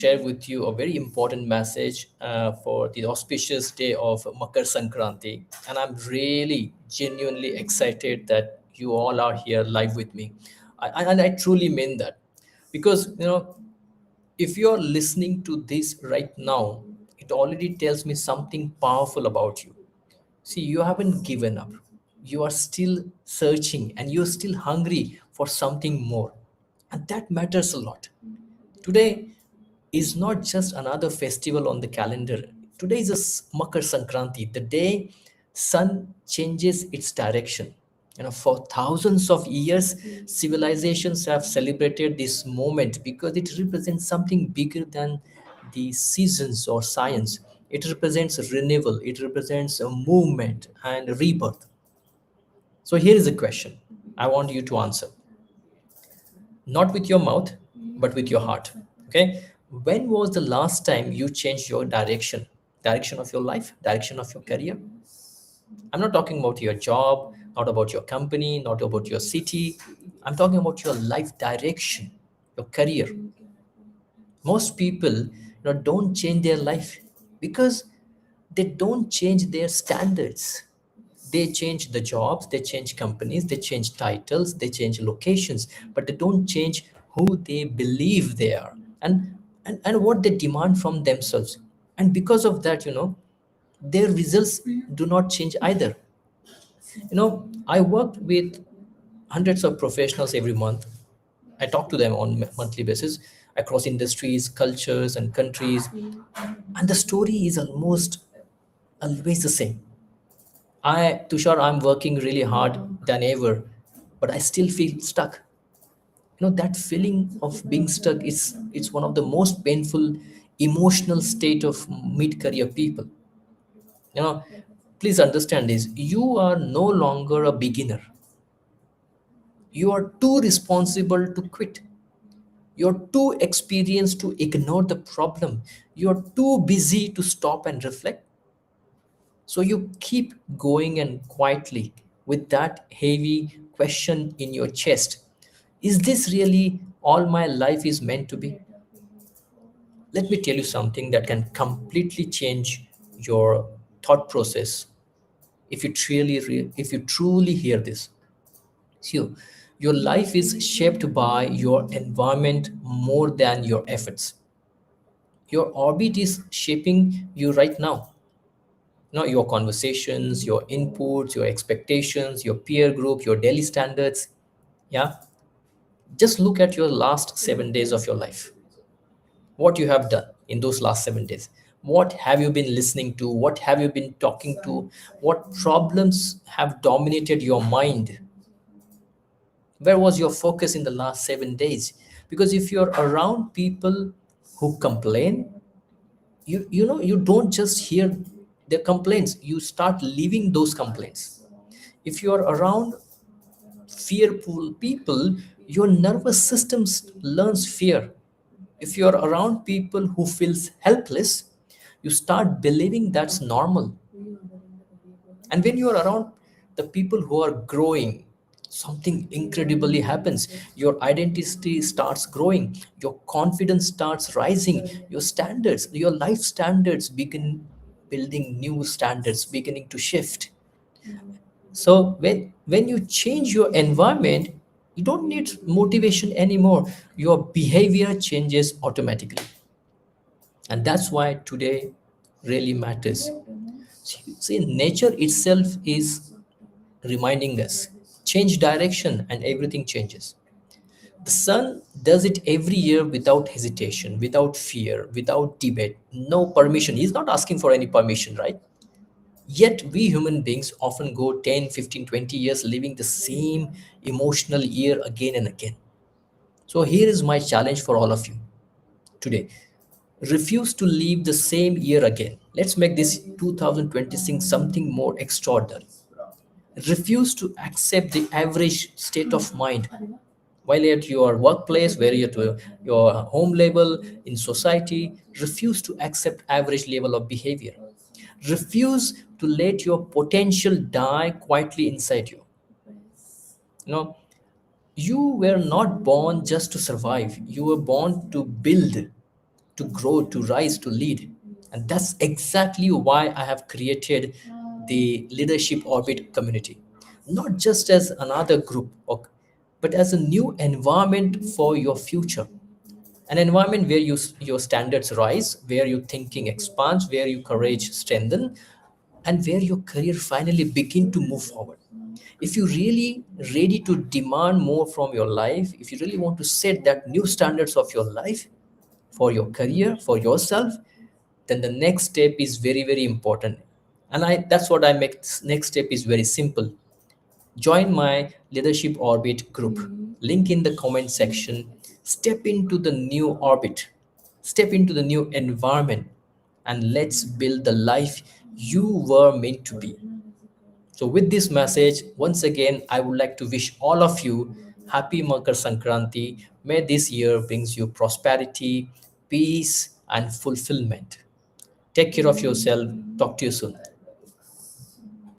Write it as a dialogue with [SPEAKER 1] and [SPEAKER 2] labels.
[SPEAKER 1] share with you a very important message for the auspicious day of Makar Sankranti. And I'm really genuinely excited that you all are here live with me. And I truly mean that. Because, if you're listening to this right now, it already tells me something powerful about you. See, you haven't given up. You are still searching and you're still hungry for something more. And that matters a lot. Today is not just another festival on the calendar. Today is Makar Sankranti, the day sun changes its direction. For thousands of years, civilizations have celebrated this moment because it represents something bigger than the seasons or science. It represents renewal, it represents a movement and rebirth. So here is a question I want you to answer, not with your mouth, but with your heart. Okay? When was the last time you changed your direction? Direction of your life, direction of your career? I'm not talking about your job, not about your company, not about your city. I'm talking about your life direction, your career. Most people don't change their life because they don't change their standards. They change the jobs, they change companies, they change titles, they change locations, but they don't change who they believe they are, and what they demand from themselves. And because of that, their results do not change either. I work with hundreds of professionals every month. I talk to them on monthly basis across industries, cultures, and countries, and the story is almost always the same. Tushar, I'm working really hard than ever, but I still feel stuck. That feeling of being stuck is it's one of the most painful emotional state of mid-career people. You know, Please understand this. You are no longer a beginner. You are too responsible to quit. You're too experienced to ignore the problem. You're too busy to stop and reflect. So you keep going and quietly with that heavy question in your chest. Is this really all my life is meant to be? Let me tell you something that can completely change your thought process if you truly hear this. So, your life is shaped by your environment more than your efforts. Your orbit is shaping you right now. Your conversations, your inputs, your expectations, your peer group, your daily standards. Yeah. Just look at your last 7 days of your life. What you have done in those last 7 days. What have you been listening to? What have you been talking to? What problems have dominated your mind? Where was your focus in the last 7 days? Because if you're around people who complain, you don't just hear their complaints, you start living those complaints. If you're around fearful people, your nervous system learns fear. If you're around people who feels helpless, you start believing that's normal. And when you are around the people who are growing, something incredibly happens. Your identity starts growing, your confidence starts rising, your life standards begin building, new standards beginning to shift. So when you change your environment, you don't need motivation anymore. Your behavior changes automatically. And that's why today really matters. See, nature itself is reminding us, change direction and everything changes. The sun does it every year without hesitation, without fear, without debate, no permission. He's not asking for any permission, right? Yet we human beings often go 10, 15, 20 years living the same emotional year again and again. So here is my challenge for all of you today. Refuse to live the same year again. Let's make this 2026 something more extraordinary. Refuse to accept the average state of mind while at your workplace, where you're at your home level, in society. Refuse to accept average level of behavior. Refuse to let your potential die quietly inside you. you know you were not born just to survive, you were born to build, to grow, to rise, to lead. And that's exactly why I have created the Leadership Orbit community. Not just as another group, but as a new environment for your future. An environment where your standards rise, where your thinking expands, where your courage strengthens, and where your career finally begin to move forward. If you're really ready to demand more from your life, if you really want to set that new standards of your life, for your career, for yourself, then the next step is very, very important. And I that's what I make. Next step is very simple. Join my Leadership Orbit group. Link in the comment section. Step into the new orbit. Step into the new environment. And let's build the life you were meant to be. So, with this message, once again, I would like to wish all of you happy Makar Sankranti. May this year brings you prosperity, peace, and fulfillment. Take care of yourself. Talk to you soon.